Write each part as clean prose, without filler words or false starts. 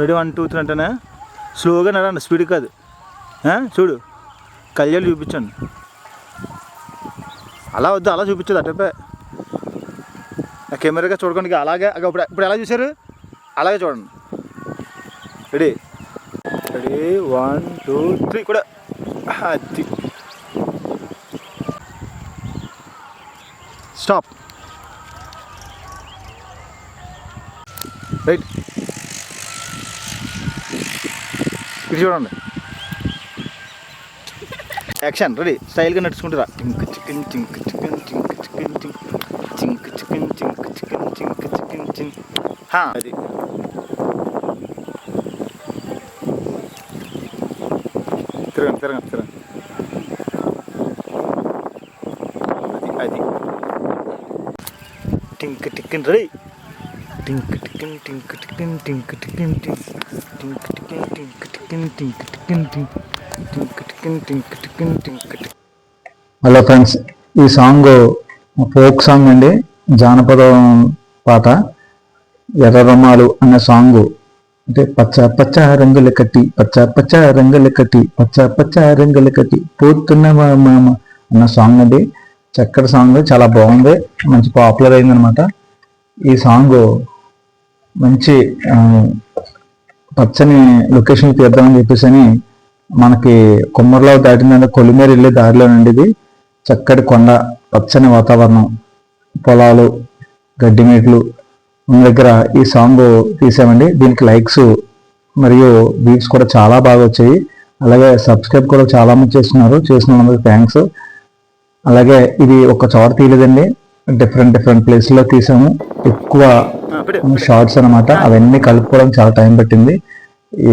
Ready 1 2 3 అంటేనే స్లోగా నడండి, speed కాదు. చూడు కళ్యాణ్ చూపించండి. అలా వద్దు, అలా చూపించదు అటపే. కెమెరాగా చూడకుండా అలాగే ఇప్పుడు ఇప్పుడు ఎలా చూశారు అలాగే చూడండి. రెడీ రెడీ 1 2 3 కూడా. అది స్టాప్. రైట్, ఇది చూడండి. యాక్షన్. రెడీ. స్టైల్గా నడుచుకుంటారా. చింక్ చికెన్ చింక్ చికెన్ చింక్ చికెన్ చింక్ చింక్ చికెన్ చింక్ చికెన్ చింక్ చికెన్ చింక్. అది తిరగండి తిరగండి తిరగండి. అది టింక్ టికెన్. రెడీ. టింక్ టికెన్ టింక్ టికెన్ టింక్ టికెన్ టింక్ టింక్ టికెన్ టింక్ టికెన్ టింక్ టికెన్ టింక్ టింక్ టికెన్ టింక్ టికెన్ టింక్. హలో ఫ్రెండ్స్, ఈ సాంగ్ ఫోక్ సాంగ్ అండి, జానపదం పాట. ఎర్ర రొమ్మాలు అనే సాంగ్. అంటే పచ్చ పచ్చ రంగుల కట్టి పచ్చ పచ్చ రంగుల కట్టి పచ్చ పచ్చ రంగుల కట్టి పోతున్న మామ అన్న సాంగ్ అండి. చక్కటి సాంగ్, చాలా బాగుంది, మంచి పాపులర్ అయిందనమాట. ఈ సాంగ్ మంచి పచ్చని లొకేషన్ తీద్దామని చెప్పేసి అని మనకి కొమ్మర్లో దాటిందంటే కొలిమేరు వెళ్ళే దారిలోనండి. ఇది చక్కటి కొండ, పచ్చని వాతావరణం, పొలాలు, గడ్డి మేట్లు ఉన్న దగ్గర ఈ సాంగ్ తీసామండి. దీనికి లైక్స్ మరియు వ్యూస్ కూడా చాలా బాగా వచ్చాయి. అలాగే సబ్స్క్రైబ్ కూడా చాలా మంది చేస్తున్నారు. చేసిన వాళ్ళందరికీ థ్యాంక్స్. అలాగే ఇది ఒక చోట తీయలేదండి, డిఫరెంట్ ప్లేస్లో తీసాము. ఎక్కువ షార్ట్స్ అనమాట, అవన్నీ కలుపుకోవడం చాలా టైం పట్టింది.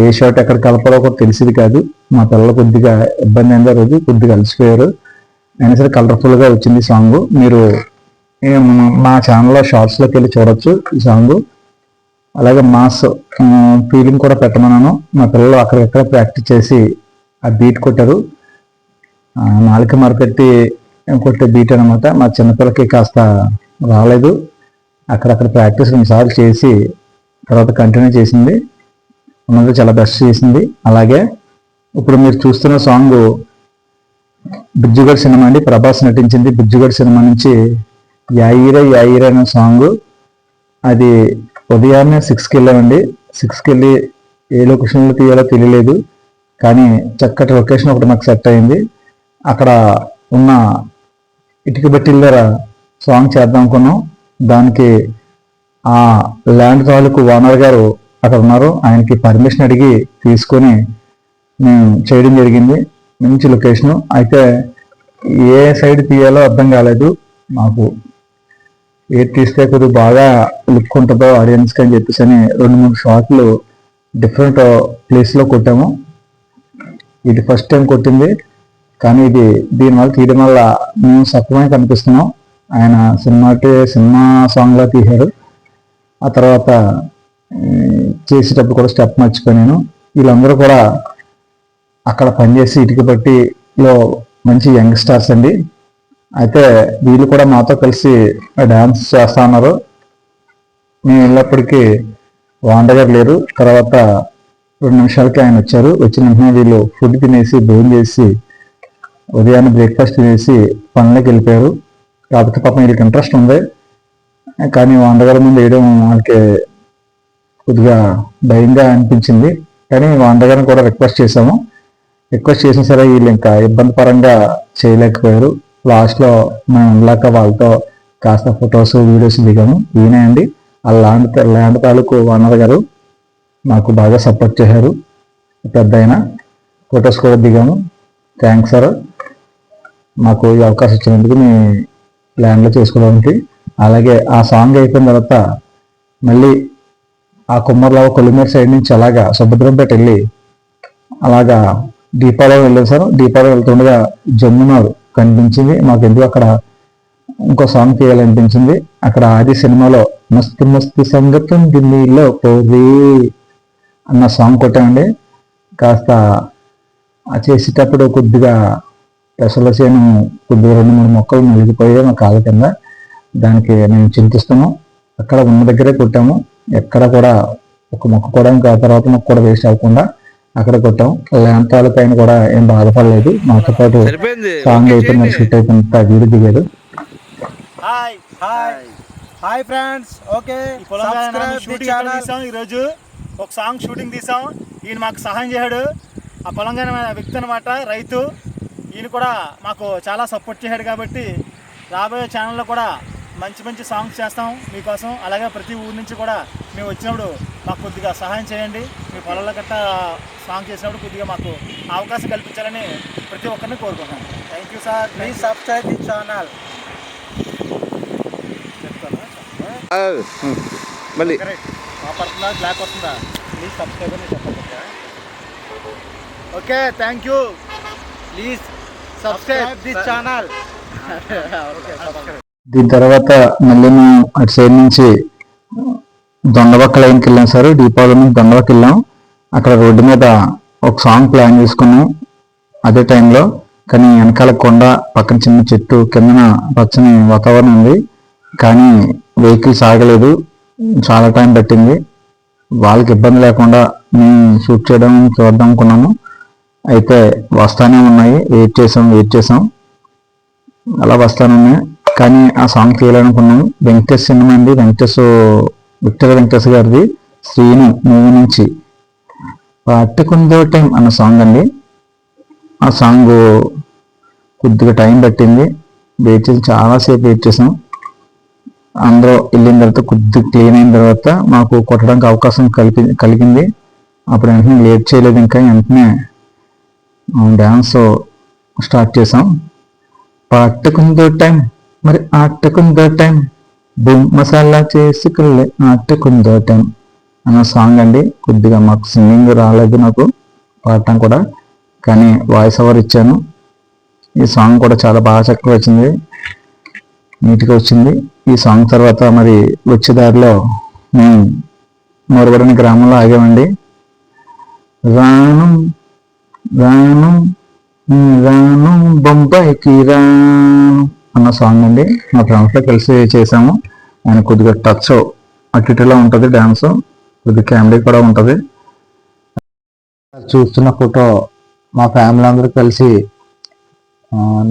ఏ షార్ట్ ఎక్కడ కలపాలో కూడా తెలిసింది కాదు. మా పిల్లలు కొద్దిగా ఇబ్బంది అయింది, రోజు కొద్దిగా అలసిపోయారు. అయినా సరే కలర్ఫుల్గా వచ్చింది సాంగ్. మీరు మా ఛానల్లో షార్ట్స్లోకి వెళ్ళి చూడొచ్చు ఈ సాంగ్. అలాగే మాస్ ఫీలింగ్ కూడా పెట్టమన్నాను. మా పిల్లలు అక్కడికక్కడ ప్రాక్టీస్ చేసి ఆ బీట్ కొట్టారు. నాలుక మరపెట్టి కొట్టే బీట్ అనమాట. మా చిన్నపిల్లకి కాస్త రాలేదు. అక్కడక్కడ ప్రాక్టీస్ 2 సార్లు చేసి తర్వాత కంటిన్యూ చేసింది. ఉన్నది చాలా బెస్ట్ చేసింది. అలాగే ఇప్పుడు మీరు చూస్తున్న సాంగ్ బిజ్జుగడ్ సినిమా అండి, ప్రభాస్ నటించింది. బిజ్జుగడ్ సినిమా నుంచి యాయిరే యాయిరే అనే సాంగ్. అది ఉదయాన్నే 6కి వెళ్ళామండి. 6కి వెళ్ళి ఏ లొకేషన్లో తీయాలో తెలియలేదు, కానీ చక్కటి లొకేషన్ ఒకటి నాకు సెట్ అయింది. అక్కడ ఉన్న ఇటుక బట్టిల సాంగ్ చేద్దాం అనుకున్నాం. దానికి ఆ ల్యాండ్ తాలూకు ఓనర్ గారు అక్కడ ఉన్నారు, ఆయనకి పర్మిషన్ అడిగి తీసుకొని మేము చేయడం జరిగింది. మంచి లొకేషను. అయితే ఏ సైడ్ తీయాలో అర్థం కాలేదు మాకు. ఏది తీస్తే కొద్దిగా బాగా లుక్ ఉంటుందో ఆడియన్స్కి అని చెప్పేసి అని 2-3 షాట్లు డిఫరెంట్ ప్లేస్లో కొట్టాము. ఇది ఫస్ట్ టైం కొట్టింది, కానీ ఇది దీనివల్ల తీయడం వల్ల మేము సత్వమే కనిపిస్తున్నాం. ఆయన సినిమా సాంగ్లో తీశారు. ఆ తర్వాత చేసేటప్పుడు కూడా స్టెప్ మర్చిపోయాను. వీళ్ళందరూ కూడా అక్కడ పనిచేసి ఇటుక బట్టిలో మంచి యంగ్స్టర్స్ అండి. అయితే వీళ్ళు కూడా మాతో కలిసి డ్యాన్స్ చేస్తా ఉన్నారు. మేము వెళ్ళినప్పటికీ వాండ గారు లేరు. తర్వాత 2 నిమిషాలకి ఆయన వచ్చారు. వచ్చిన వెంటనే వీళ్ళు ఫుడ్ తినేసి భోజనం చేసి ఉదయాన్నే బ్రేక్ఫాస్ట్ తినేసి పనులకు వెళ్ళిపోయారు. కాబట్టి పాపం వీళ్ళకి ఇంట్రెస్ట్ ఉంది, కానీ వాండగారి ముందు వేయడం వాళ్ళకి కొద్దిగా భయంగా అనిపించింది. కానీ వాండగారిని కూడా రిక్వెస్ట్ చేసాము. రిక్వెస్ట్ చేసిన సరే వీళ్ళు ఇంకా ఇబ్బంది పరంగా చేయలేకపోయారు. లాస్ట్లో మేము ఉండలేక వాళ్ళతో కాస్త ఫొటోస్ వీడియోస్ దిగాము. ఈయనే అండి ఆ ల్యాండ్ తాలూకు ఓనర్ గారు, మాకు బాగా సపోర్ట్ చేశారు. పెద్ద అయినా ఫొటోస్ కూడా దిగాము. థ్యాంక్స్ సార్, మాకు ఈ అవకాశం ఇచ్చినందుకు మీ ల్యాండ్లో చేసుకోవడానికి. అలాగే ఆ సాంగ్ అయిపోయిన తర్వాత మళ్ళీ ఆ కుమ్మర్లో కొలిమేరు సైడ్ నుంచి అలాగా సుభద్రంపేట వెళ్ళి అలాగా దీపావళి వెళ్ళాం సార్. దీపావళి వెళ్తుండగా జమ్మునారు కనిపించింది. మాకు ఎందుకు అక్కడ ఇంకో సాంగ్ తీయాలనిపించింది. అక్కడ ఆది సినిమాలో మస్తు మస్తు సంగతం ఢిల్లీలో పోవే అన్న సాంగ్ కొట్టామండి. కాస్త చేసేటప్పుడు కొద్దిగా పెసల చేను కొద్దిగా 2-3 మొక్కలు నలిగిపోయాయి మా కాళ్ళ కింద. దానికి మేము చింతిస్తున్నాం. అక్కడ ఉన్న దగ్గరే కొట్టాము. ఎక్కడ కూడా ఒక మొక్కుకోవడానికి ఆ తర్వాత మొక్క కూడా వేస్ట్ అవ్వకుండా అక్కడ కొట్టాం. ల్యాంప్ పైన కూడా ఏం బాధపడలేదు. మాతో పాటు సాంగ్ అయిపోయింది, షూట్ అయిపోయింది, వీడియో దిగాడు. హాయ్ ఫ్రెండ్స్, ఓకే ఈరోజు ఒక సాంగ్ షూటింగ్ తీసాం. ఈయన మాకు సహాయం చేశాడు. ఆ పొలంగానే వ్యక్తి అనమాట, రైతు. ఈయన కూడా మాకు చాలా సపోర్ట్ చేశాడు. కాబట్టి రాబోయే ఛానల్లో కూడా మంచి మంచి సాంగ్స్ చేస్తాం మీకోసం. అలాగే ప్రతి ఊరి నుంచి కూడా మేము వచ్చినప్పుడు మాకు కొద్దిగా సహాయం చేయండి. మీ పొలంలో గట్టా సాంగ్ చేసినప్పుడు కొద్దిగా మాకు అవకాశం కల్పించాలని ప్రతి ఒక్కరిని కోరుకుంటున్నాను. Thank you sir. Please subscribe the channel. మళ్ళీ పడుతుందా, బ్లాక్ వస్తుందా? ప్లీజ్ సబ్స్క్రైబ్ అని చెప్పండి. Okay, thank you. Please subscribe this channel. దీని తర్వాత మళ్ళీ మేము అటు సైడ్ నుంచి దొండబక్క లైన్కి వెళ్ళాం సార్. దీపావళి నుంచి దొండబక్క వెళ్ళాం. అక్కడ రోడ్డు మీద ఒక సాంగ్ ప్లాన్ చేసుకున్నాం అదే టైంలో. కానీ వెనకాల కొండ, పక్కన చిన్న చెట్టు, కిందన పచ్చని వాతావరణం ఉంది. కానీ వెహికల్స్ ఆగలేదు, చాలా టైం పట్టింది. వాళ్ళకి ఇబ్బంది లేకుండా మేము షూట్ చూద్దాం అనుకున్నాము. అయితే వస్తానే ఉన్నాయి. వెయిట్ చేసాం అలా వస్తానున్నాయి. కానీ ఆ సాంగ్ తీయాలనుకున్నాం. వెంకటేష్ సినిమా అండి, విక్టర్ వెంకటేష్ గారిది శ్రీను మూవీ నుంచి పాటకుందో టైం అన్న సాంగ్ అండి. ఆ సాంగ్ కొద్దిగా టైం పట్టింది. చాలాసేపు వెయిట్ చేసాం. అందరూ వెళ్ళిన తర్వాత కొద్దిగా క్లీన్ అయిన తర్వాత మాకు కొట్టడానికి అవకాశం కలిగింది. అప్పుడు వెంటనే లేట్ చేయలేదు, ఇంకా వెంటనే డ్యాన్స్ స్టార్ట్ చేసాం. పాటకుందో టైం మరి ఆటకుందో టైం, బూమ్ మసాలా చేసుకులే ఆటకుందో టైం అన్న సాంగ్ అండి. కొద్దిగా మాకు సింగింగ్ రాలేదు, నాకు పాడటం కూడా, కానీ వాయిస్ ఓవర్ ఇచ్చాను. ఈ సాంగ్ కూడా చాలా బాగా చక్కగా వచ్చింది, నీట్గా వచ్చింది. ఈ సాంగ్ తర్వాత మరి వచ్చే దారిలో మేము మోరగడని గ్రామంలో ఆగామండి. రాను రాను రాను బొంబాయికి రాను అన్న సాంగ్ అండి. మా ఫ్రెండ్స్తో కలిసి చేసాము. ఆయన కొద్దిగా టచ్ అటు ఇటులా ఉంటుంది డ్యాన్స్, కొద్దిగా కామెడీ కూడా ఉంటుంది. చూస్తున్న ఫోటో మా ఫ్యామిలీ అందరూ కలిసి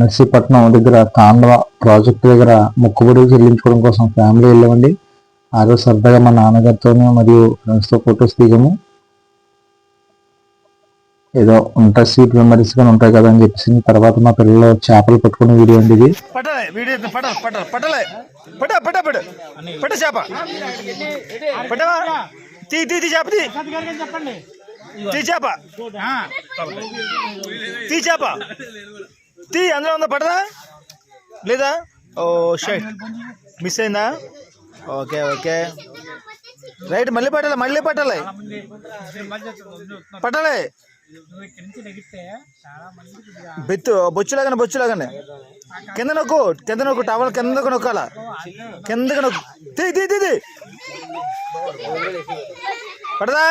నర్సీపట్నం దగ్గర తాండవ ప్రాజెక్ట్ దగ్గర మొక్కుబడి చెల్లించుకోవడం కోసం ఫ్యామిలీ వెళ్ళామండి. ఆ రోజు సరదాగా మా నాన్నగారితో మరియు ఫ్రెండ్స్తో ఫొటోస్ దిగాము. ఏదో ఉంటాయి, స్వీట్ మెమరీస్ గా ఉంటాయి కదా అని చెప్పేసి. తర్వాత మా పిల్లలు చేపలు పట్టుకునే వీడియో అండి ఇది. అందులో ఉందా పడదా లేదా? ఓ షైట్, మిస్ అయిందా? Okay okay right. మళ్ళీ పట్టాలి. బొచ్చులాగానే కింద నొక్కు టవల్ కిందకు నొక్కాల, కిందకు నొక్కు. తీ పడదా?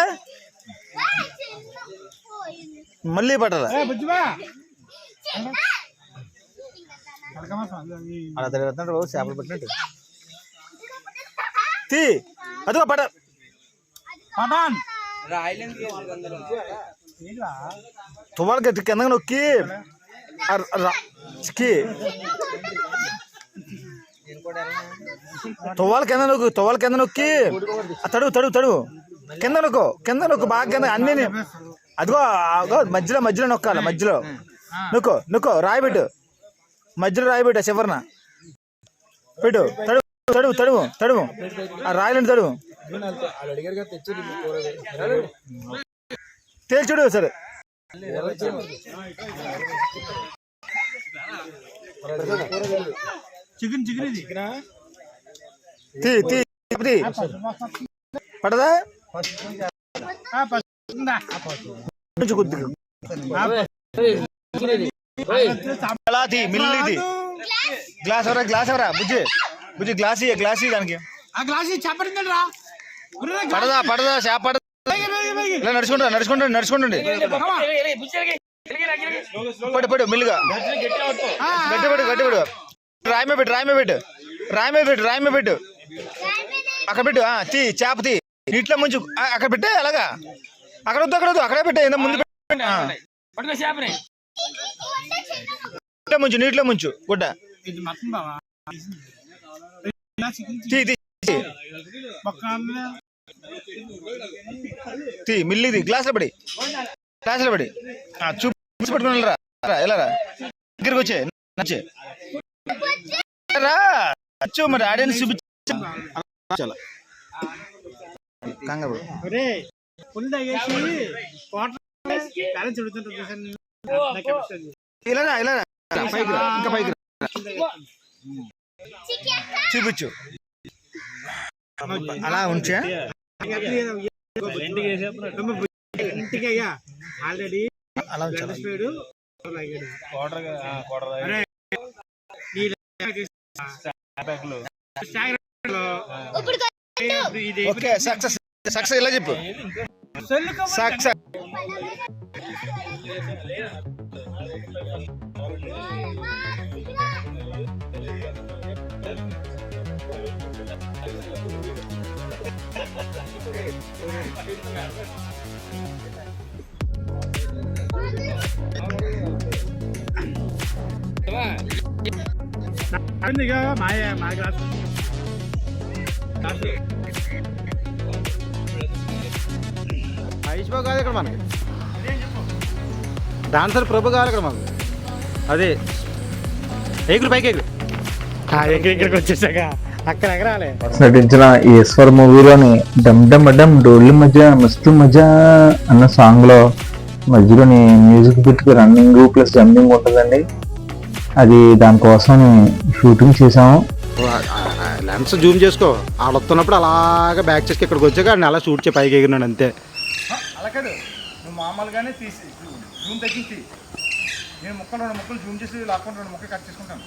మళ్ళీ పట్టాల. అలా తిరుగుతున్నాడు బాబు, చేపలు పట్టినట్టు. తీ అదిగో పట తువ్వాలు గట్టి కింద నొక్కి తువ్వాలు కింద నొక్కి తడువు కింద నొక్కు బాగా కింద అన్ని. అదిగో మధ్యలో నొక్కాలి. మధ్యలో నొక్కు రాయిబెట్టు, మధ్యలో రాయిబెట్టు, చివరన పెట్టు. తడువు ఆ రాయలండి, తడువు తేల్చుడు సరే. పడదా? మిల్లిది గ్లాస్ ఎవరా బుజ్జి గ్లాస్ దానికి పడదా చేప పడదా. నడుచుకుంటండి పడు మిల్లుగా గట్టిపడు. రాయమే పెట్టు అక్కడ పెట్టు. తీ చేప తీ నీటిలో ముంచు అక్కడ పెట్టే అలాగా అక్కడ వద్దు అక్కడే పెట్టే ముందు నీటిలో ముంచు గుడ్డ మిల్లిది గ్లాసులో పడి చూసి పట్టుకుని ఎలా దగ్గరికి వచ్చే రా మరి ఆడియన్స్ చూపించా కంగారు ఇలా పైకి ఇంకా పైకి చూపించు అలా ఉంచా అలా ఓకే సక్సెస్ ఇలా చెప్పు సక్సెస్ మహేష్ బాబు కాదు ఇక్కడ మనకి డాన్సర్ ప్రభు కావాలి ఇక్కడ మాకు అదే ఎగురు పైకి ఎగురు వచ్చేసాక అక్కడ ఎగరాలి నటించిన ఈశ్వర్ మూవీలోని డమ్ డమ్ డమ్ డోళ్ళ మధ్య మస్తు మజా అన్న సాంగ్ లో మధ్యలోని మ్యూజిక్ పెట్టుకు రన్నింగ్ ప్లస్ జంపింగ్ ఉంటుందండి. అది దానికోసం షూటింగ్ చేసాము. లెన్స్ జూమ్ చేసుకో ఆడొస్తున్నప్పుడు అలాగా బ్యాక్ చేసి ఇక్కడికి వచ్చాక అలా షూట్ చేసి పైకి ఎగిరినాడు అంతే. అలా కాదు నువ్వు మామూలుగానే తీసి జూమ్ తగ్గించి నేను రెండు ముక్కలు జూమ్ చేసి లాక్కుండా 2 ముక్కలు కట్ చేసుకుంటాను.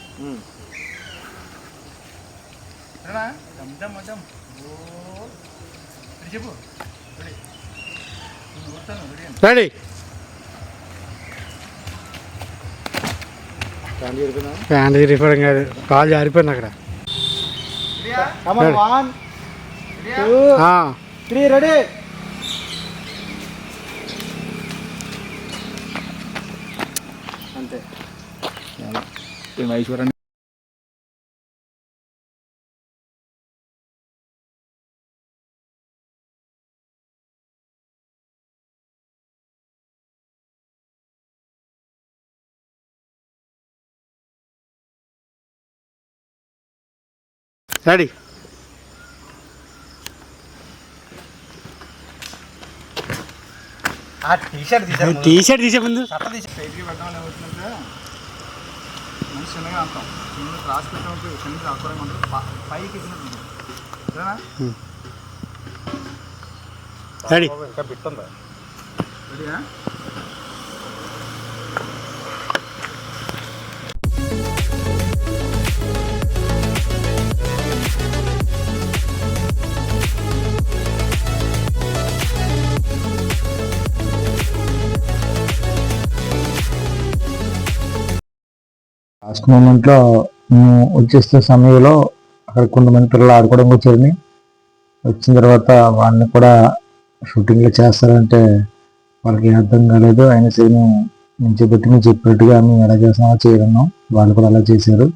చెప్పు రెడీ ఫ్యాన్ తిరిగిపోవడం కాదు కాల్ జారిపోయింది అక్కడ. 1 2 3 రెడీ. అంతే మహేశ్వరం రెడీ. టీషర్ట్ తీసే ముందు చిన్నగా అంటాం చిన్న క్రాస్ పెట్టినప్పుడు చిన్నగా ఆకురంగా పైకి రెడీ. ఇంకా బిట్టుందా రెడీయా? లాస్ట్ మూమెంట్లో మేము వచ్చేస్తున్న సమయంలో అక్కడ కొంతమంది పిల్లలు ఆడుకోవడానికి వచ్చారని వచ్చిన తర్వాత వాళ్ళని కూడా షూటింగ్లో చేస్తారంటే వాళ్ళకి అర్థం కాలేదు. అయినా సరే మేము చెప్పినట్టుగా మేము ఎలా చేస్తామో చేయగలను. వాళ్ళు కూడా అలా చేశారు.